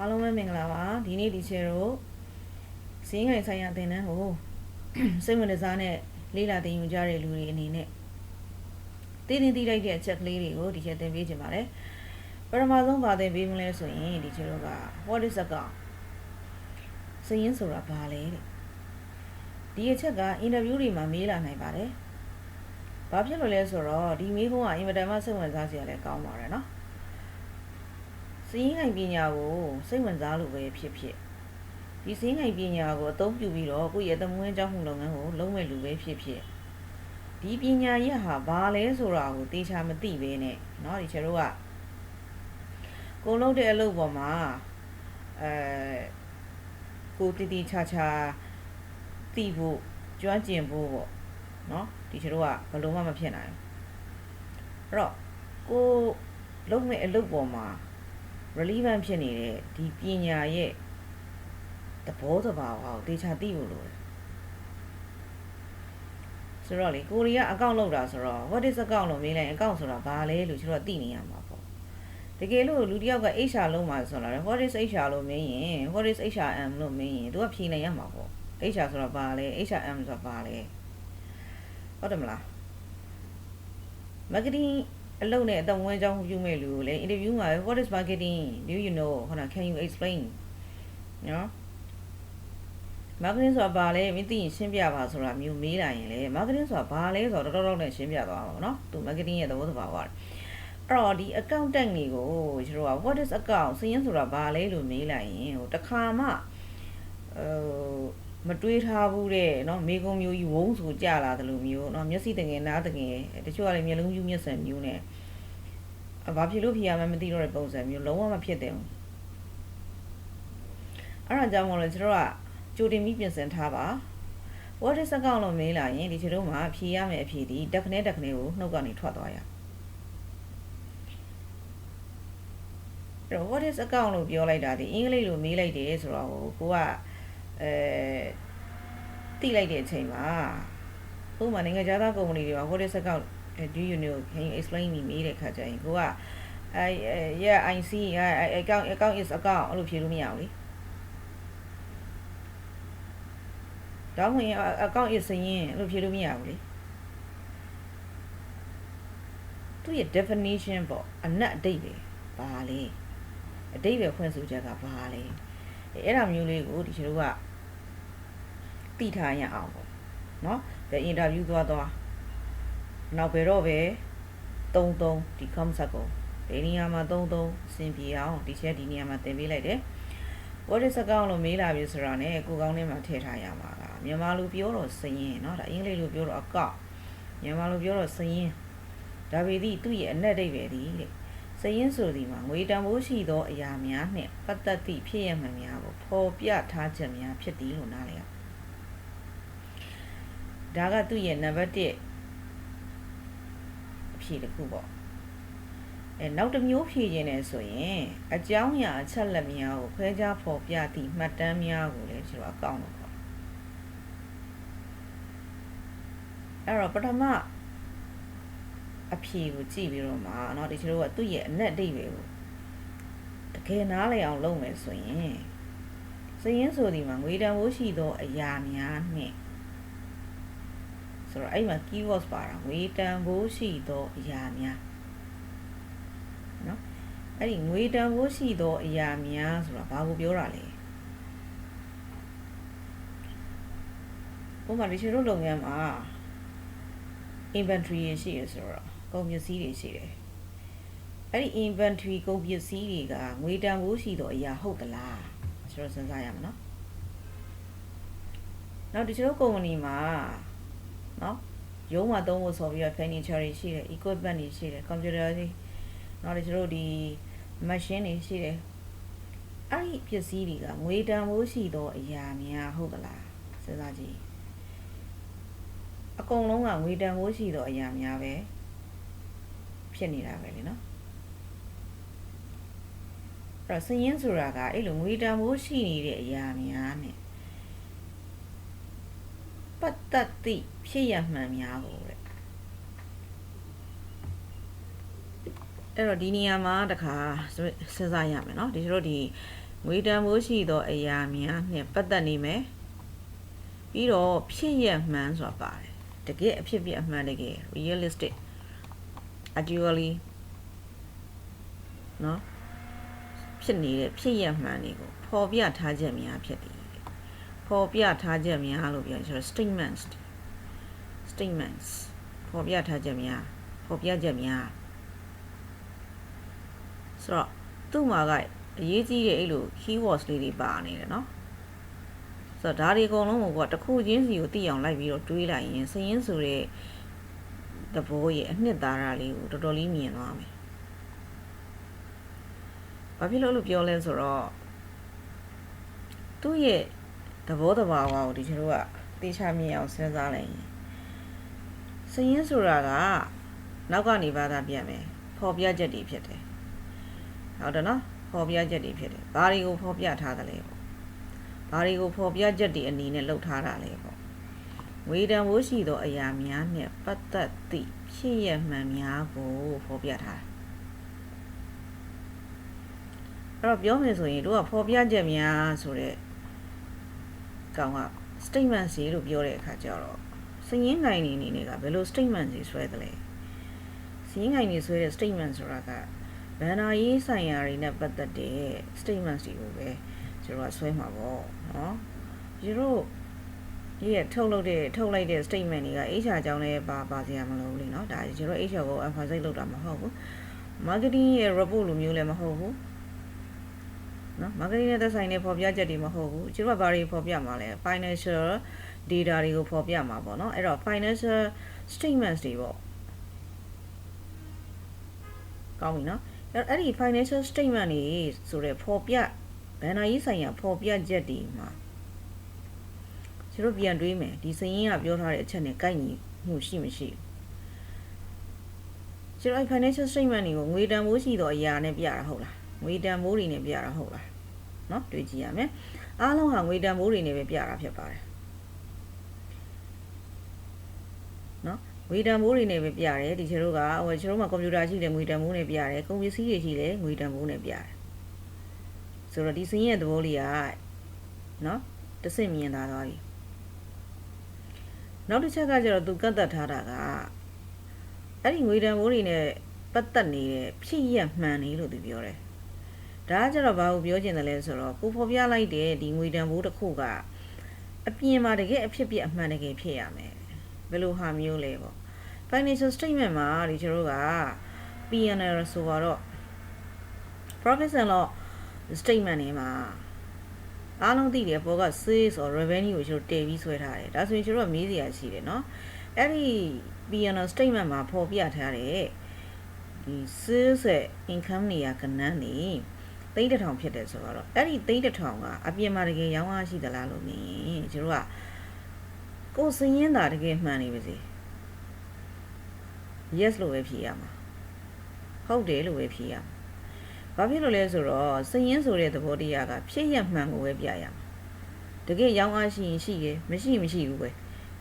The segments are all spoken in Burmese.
အားလုံးပဲမင်္ဂလာပါဒီနေ့ဒီချေတို့စင်းငိုင်ဆိုင်ရာသင်တန်းကိုစိတ်ဝင်စားနဲ့လေ့လာသင်ယူကြတဲ့လူတွေအနေနဲ့သိသိလိုက်တဲ့အချက်ကလေးတွေကိုဒီချေသင်ပေးချင်ပါတယ်ပထမဆုံးပါသင်ပေးမလဲဆိုရင်ဒီချေတို့က what is account စရင်းဆိုတာဘာလဲတဲ့ဒီအချက်က interview တွေမှာမေးလာနိုင်ပါတယ်ဘာဖြစ်လို့လဲဆိုတော့ဒီမေးခွန်းကအင်မတန်မှစိတ်ဝင်စားစရာလည်းကောင်းပါတယ်နော်စင်းငိုင်ပညာကိုစိတ်ဝင်စားလို့ပဲဖြစ်ဒီစင်းငိုင်ပညာကိုအသုံးပြုပြီးတော့ကိုယ့်ရဲ့အသက်မွေးကျောင်းမှုလုပ်ငန်းကိုလုပ်မဲ့လူပဲဖြစ်ဒီပညာရက်ဟာဘာလဲဆိုတာကိုသေချာမသိပဲနဲ့เนาะဒီချေတို့ကကိုလုံးတဲ့အလုပ်ပေါ်မှာကိုတည်တည်ချာချာသိဖို့ကျွမ်းကျင်ဖို့ပေါ့เนาะဒီချေတို့ကဘယ်လိုမှမဖြစ်နိုင်ဘူးအဲ့တော့ကိုလုံးမဲ့အလုပ်ပေါ်မှာrelevant ဖြစ်နေတဲ့ဒီပညာရဲ့သဘောတဘာဝကိုတေချာသိဖို့လိုတယ်ဆိုတော့လေကိုရီးယားအကောင့်လောက်တာဆိုတော့ what is account လို့မေးလိုက်အကောင့်ဆိုတာဘာလဲလို့ကျွန်တော်သိနေရမှာပေါ့တကယ်လို့လူတစ်ယောက်က HR လုံးမှာဆိုတော့ what is HR လို့မေးရင် what is HRM လို့မေးရင်သူကဖြေနိုင်ရမှာပေါ့ HR ဆိုတာဘာလဲ HRM ဆိုတာဘာလဲဟုတ်တယ်မလား marketingအလုပ်နဲ့အသက်မွေးကျောင်းပြုမဲ့လူကိုလည်း interview မှာ what is marketing do you know ဟုတ်လား can you explain နော် marketing ဆိုတာဘာလဲမသိရင်ရှင်းပြပါဆိုတာမျိုးမေးလာရင်လေ marketing ဆိုတာဘာလဲဆိုတော့တော်နဲ့ရှင်းပြသွားမှာပေါ့နော်သူ marketing ရဲ့သဘောတဘာဝအဲ့တော့ဒီ accountant တွေကိုကျွန်တော်က what is account စရင်းဆိုတာဘာလဲလို့မေးလိုက်ရင်ဟိုတခါမှမတွေးထားဘူးတဲ့เนาะမေကုံမျိုးကြီးဝုန်းဆိုကြလာတယ်လို့မျိုးเนาะမျက်စိတငယ်နားတငယ်တချို့ကလည်းမျက်လုံးပြူးမျက်စံမျိုးနဲ့ဘာဖြစ်လို့ဖြေရမှမသိတော့တဲ့ပုံစံမျိုးလုံးဝမဖြစ်တယ်အဲ့ဒါကြောင့်မို့လို့ကျွန်တော်ကကြိုတင်ပြီးပြင်ဆင်ထားပါ what is account လို့မေးလာရင်ဒီကျွန်တော်မှာဖြေရမယ်အဖြေဒီ definite ကိုနှုတ်ကနေထွက်သွားရအဲ့တော့ what is account လို့ပြောလိုက်တာဒီအင်္ဂလိပ်လိုမေးလိုက်တယ်ဆိုတော့ကိုကတိလိုက်တဲ့အချိန်မှာဥပမာနိုင်ငံခြားသားကုမ္ပဏီတွေက what is account do you know can you explain me မေးတဲ့ခါကျရင်ကိုကyeah I see account is account အဲ့လိုဖြေလို့မရဘူးလေဒါမှမဟုတ် account is စရင်းအဲ့လိုဖြေလို့မရဘူးလေသူရဲ့ definition ပေါ့အနက်အဓိပ္ပာယ်ဘာလဲအဓိပ္ပာယ်ဖွင့်ဆိုချက်ကဘာလဲအဲ့ဒါမျိုးလေးကိုဒီကျွန်တော်ကသိထားရအောင်ပေါ့နော်ဘယ် interview သွားနောက်ဘယ်တော့ပဲ33ဒီ concept ကိုဒီနေရာမှာ33အဆင်ပြေအောင်ဒီချက်ဒီနေရာမှာသင်ပေးလိုက်တယ် what is account လို့မေးလာပြီဆိုတာ ਨੇ ကိုကောင်းထဲမှာထည့်ထားရမှာကမြန်မာလိုပြောတော့စရင်းเนาะဒါအင်္ဂလိပ်လိုပြောတော့ account မြန်မာလိုပြောတော့စရင်းဒါပေသည်သူ့ရဲ့အနက်အဓိပ္ပာယ်ဒီတဲ့စရင်းဆိုဒီမှာငွေတန်ဖိုးရှိသောအရာများနှင့်ပတ်သက်သည့်ဖြစ်ရမှန်များကိုဖော်ပြထားချက်များဖြစ်သည်လို့နားလည်ရဒါကသူ့ရဲ့နံပါတ်1အဖြေတစ်ခုပေါ့နောက်တစ်မျိုးဖြေခြင်းနဲ့ဆိုရင်အကြောင်းအရာအချက်လက်များကိုခွဲခြားဖော်ပြသည့်မှတ်တမ်းများကိုလည်းကျွန်တော်အကောင့်လို့ခေါ်အဲ့တော့ပထမအဖြေကိုကြည့်ပြီးတော့မှเนาะဒီကျွန်တော်ကသူ့ရဲ့အနက်အဓိပ္ပာယ်ကိုတကယ်နားလည်အောင်လုပ်မယ်ဆိုရင်စရင်းဆိုဒီမှာငွေတန်ဖိုးရှိသောအရာများနဲ့ဆိုတော့အဲ့မှာ keywords ပါတာငွေတန်ဖိုးရှိသောအရာများနော်အဲ့ဒီငွေတန်ဖိုးရှိသောအရာများဆိုတာဘာကိုပြောတာလဲဥပမာဒီကျွန်တော်လုပ်ငန်းမှာ inventory ရှိရဆိုတော့ကုန်ပစ္စည်းတွေရှိတယ်အဲ့ဒီ inventory ကုန်ပစ္စည်းတွေကငွေတန်ဖိုးရှိသောအရာဟုတ်သလားကျွန်တော်စဉ်းစားရမှာနော်နောက်ဒီကျွန်တော်ကုမ္ပဏီမှာနော်ရုံးမှာသုံးဖို့ဆိုပြီးတော့ furniture တွေရှိတယ် equipment တွေရှိတယ် computer တွေနောက်ဒီကျွန်တော်ဒီ machine တွေရှိတယ်အဲ့ဒီပစ္စည်းတွေကငွေတန်ဖိုးရှိသောအရာများဟုတ်သလားစဉ်းစားကြည့်အကုန်လုံးကငွေတန်ဖိုးရှိသောအရာများပဲဖြစ်နေတာပဲလေနော်အဲ့တော့စရင်းဆိုတာကအဲ့လိုငွေတန်ဖိုးရှိနေတဲ့အရာများနဲ့ပတ်သက်သည့်ဖြစ်ရမှန်များကိုတဲ့အဲ့တော့ဒီနေရာမှာတခါစဉ်းစားရမယ်เนาะဒီတို့ဒီ ငွေတန်ဖိုးရှိသောအရာများနှင့်ပတ်သက်နေမယ်ပြီးတော့ဖြစ်ရမှန်းဆိုတာပါတယ်တကယ်အဖြစ်ပြအမှန်တကယ် realistic actually နော်ဖြစ်နေတဲ့ဖြစ်ရမှန်းတွေကိုပေါ်ပြထားချက်များဖြစ်တယ်ပေါ်ပြထားချက်များလို့ပြောရင်ဆိုတော့ statements ပေါ်ပြထားချက်များပေါ်ပြချက်များဆိုတော့သူ့မှာကအရေးကြီးတဲ့အဲ့လို keywords လေးတွေပါနေတယ်နော်ဆိုတော့ဒါတွေအကုန်လုံးကိုတစ်ခုချင်းစီကိုသိအောင်လိုက်ပြီးတော့တွေးလိုက်ရင်စရင်းဆိုတဲ့သဘောရဲ့အနှစ်သာရလေးကိုတော်တော်လေးမြင်သွားမယ်ဘာဖြစ်လို့ပြောလဲဆိုတော့သူ့ရဲ့သဘောတဘာဝကိုဒီကျွန်တော်ကတေချာမြင်အောင်စဉ်းစားလိုက်ရင်စရင်းဆိုတာကနောက်ကနေဘာသာပြန်မယ်ဖော်ပြချက်တွေဖြစ်တယ်ဟုတ်တယ်နော်ဖော်ပြချက်တွေဖြစ်တယ်ဘာတွေကိုဖော်ပြထားသလဲပေါ့ဘာတွေကိုဖော်ပြချက်တွေအနေနဲ့လုပ်ထားတာလဲပေါ့ငွေတန်ဖိုးရှိသောအရာများနှင့်ပတ်သက်သည့်ဖြစ်ရမှန်များကိုဖော်ပြထားအဲ့တော့ပြောမယ်ဆိုရင်တို့ကဖော်ပြချက်များဆိုတဲ့ကောင်က statement စီလို့ပြောတဲ့အခါကျတော့စရင်းငိုင်နေနေကဘယ်လို statement စီဆွဲသလဲစရင်းငိုင်နေဆွဲတဲ့ statement ဆိုတာကဘန်နာရေးဆိုင်ရာတွေနဲ့ပတ်သက်တဲ့ statement တွေကိုပဲကျွန်တော်ကဆွဲမှာပေါ့နော်ဒီတို့ရဲ့ထုတ်လိုက်တဲ့ statement တွေက HR အကြောင်းလည်းပါစရာမလိုဘူးလေနော်ဒါကျွန်တော် HR ကို emphasize လုပ်တာမဟုတ်ဘူး marketing ရဲ့ report လိုမျိုးလည်းမဟုတ်ဘူးနော် marketing နဲ့သက်ဆိုင်တဲ့ဖော်ပြချက်တွေမဟုတ်ဘူးကျွန်တော်ကဘာတွေဖော်ပြမှာလဲ financial data တွေကိုဖော်ပြမှာပေါ့နော်အဲ့တော့ financial statements တွေပေါ့ကောင်းပြီနော်အဲ့ဒီ financial statement တွေဆိုတဲ့ဖော်ပြဘဏ္ဍာရေးဆိုင်ရာဖော်ပြချက်တွေမှာကျွန်တော်ပြန်တွေးမယ်ဒီစရင်းကပြောထားတဲ့အချက်နဲ့ကိုက်ညီမှုရှိမရှိကျွန်တော် financial statement တွေကိုငွေတန်ဖိုးရှိသောအရာနဲ့ပြတာဟုတ်လားငွေတန်ဖိုးတွေနဲ့ပြတာဟုတ်လားနော်တွေးကြည့်ရမယ်အားလုံးဟာငွေတန်ဖိုးတွေနဲ့ပဲပြတာဖြစ်ပါတယ်နော်ငွေတန်ဖိုးတွေနဲ့ပဲပြတယ်ဒီကျွန်တော်ကကျွန်တော်မှာကွန်ပျူတာရှိတယ်ငွေတန်ဖိုးနဲ့ပြတယ်ကုန်ပစ္စည်းတွေရှိတယ်ငွေတန်ဖိုးနဲ့ပြတယ်ဆိုတော့ဒီစရင်းရဲ့သဘောလေးကနော်တဆင့်မြင်လာသွားပြီနောက်တစ်ချက်ကကျတော့သူကတ်သက်ထားတာကအဲ့ဒီငွေတန်ဖိုးတွေနဲ့ပတ်သက်နေတဲ့ဖြစ်ရမှန်နေလို့သူပြောတယ်ဒါကကျတော့ဘာကိုပြောချင်တယ်လဲဆိုတော့ကိုဖော်ပြလိုက်တဲ့ဒီငွေတန်ဖိုးတစ်ခုကအပြင်မှာတကယ်အဖြစ်ပြအမှန်တကယ်ဖြစ်ရမယ်ဘယ်လိုဟာမျိုးလဲပေါ့ financial statement မှာဒီကျွန်တော်က P&L ဆိုတော့ profit and loss statement တွေမှာအားလုံးသိတယ်ပေါ်က sales or revenue ကိုကျွန်တော်တည်ပြီးဆွဲထားတယ်ဒါဆိုရင်ကျွန်တော်မေးစရာရှိတယ်နော်အဲ့ဒီ P&L statement မှာဖော်ပြထားတဲ့ဒီ sales ရဲ့ income တွေကကဏ္ဍနေ3,000ဖြစ်တယ်ဆိုတော့အဲ့ဒီ3,000ကအပြင်မှာတကယ်ရောင်းအားရှိသလားလို့မြင်ရင်ကျွန်တော်ကကိုယ်စရင်းတာတကယ်မှန်နေပါစေ yes လို့ပဲဖြေရမှာဟုတ်တယ်လို့ပဲဖြေရမှာဘာဖြစ်လို့လဲဆိုတော့စရင်းဆိုတဲ့သဘောတရားကဖြစ်ရမှန်ကိုပဲပြရမှာတကယ်ရောင်းအားရှိရင်ရှိတယ်မရှိဘူးပဲ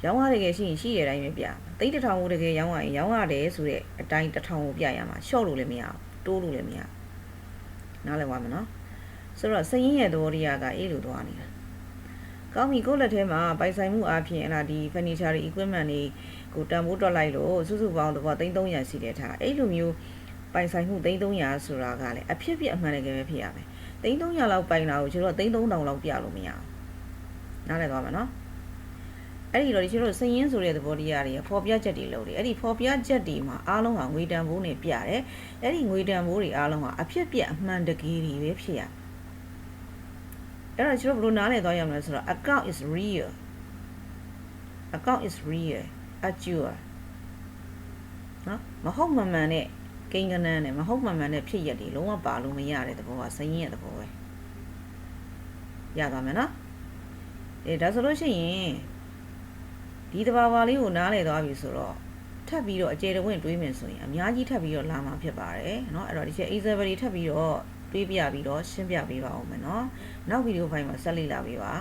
ရောင်းအားတကယ်ရှိရင်ရှိတဲ့အတိုင်းပဲပြမှာ3,000ကိုတကယ်ရောင်းရရင်ရောင်းရတယ်ဆိုတဲ့အတိုင်း1,000ကိုပြရမှာရှော့လို့လည်းမရဘူးတိုးလို့လည်းမရဘူးနားလည်ပါမနော်ဆိုတော့စရင်းရဲ့သဘောတရားကအေးလိုသွားနေတာကောင်းပြီကိုယ့်လက်ထဲမှာပိုင်ဆိုင်မှုအပြင်အဲ့ဒါဒီ furniture တွေ equipment တွေကိုတန်ဖိုးတွက်လိုက်လို့စုစုပေါင်းတော့300ရှိတယ်ထားအဲ့လိုမျိုးပိုင်ဆိုင်မှု300ဆိုတာကလည်းအဖြစ်ပြအမှန်တကယ်ပဲဖြစ်ရမယ်300လောက်ပိုင်တာကိုကျွန်တော်3,000လောက်ပြလို့မရဘူးနားလည်သွားမှာနော်အဲ့ဒီတော့ဒီကျွန်တော်စရင်းဆိုတဲ့သဘောတရားတွေဖော်ပြချက်တွေလုပ်တယ်အဲ့ဒီဖော်ပြချက်တွေမှာအားလုံးဟာငွေတန်ဖိုးနဲ့ပြတယ်အဲ့ဒီငွေတန်ဖိုးတွေအားလုံးဟာအဖြစ်ပြအမှန်တကယ်တွေပဲဖြစ်ရအဲ့တော့ကျွန်တော်ဘယ်လိုနားလည်သွားရမလဲဆိုတော့ account is real actual နော်မဟုတ်မှန်မှန်နဲ့ကိန်းကနန်းနဲ့မဟုတ်မှန်မှန်နဲ့ဖြစ်ရက်တွေလုံးဝပါလို့မရတဲ့သဘောကစရင်းရဲ့သဘောပဲရသွားမယ်နော်ဒါဆိုလို့ရှိရင်ဒီတဘာဝလေးကိုနားလည်သွားပြီဆိုတော့ထပ်ပြီးတော့အကျေတဝင့်တွေးမယ်ဆိုရင်အများကြီးထပ်ပြီးတော့လာမှာဖြစ်ပါတယ်เนาะအဲ့တော့ဒီချက် Isabel ထပ်ပြီးတော့တွေးပြပြီးတော့ရှင်းပြပေးပါဦးမယ်เนาะနောက်ဗီဒီယိုဖိုင်မှာဆက်လေ့လာပေးပါ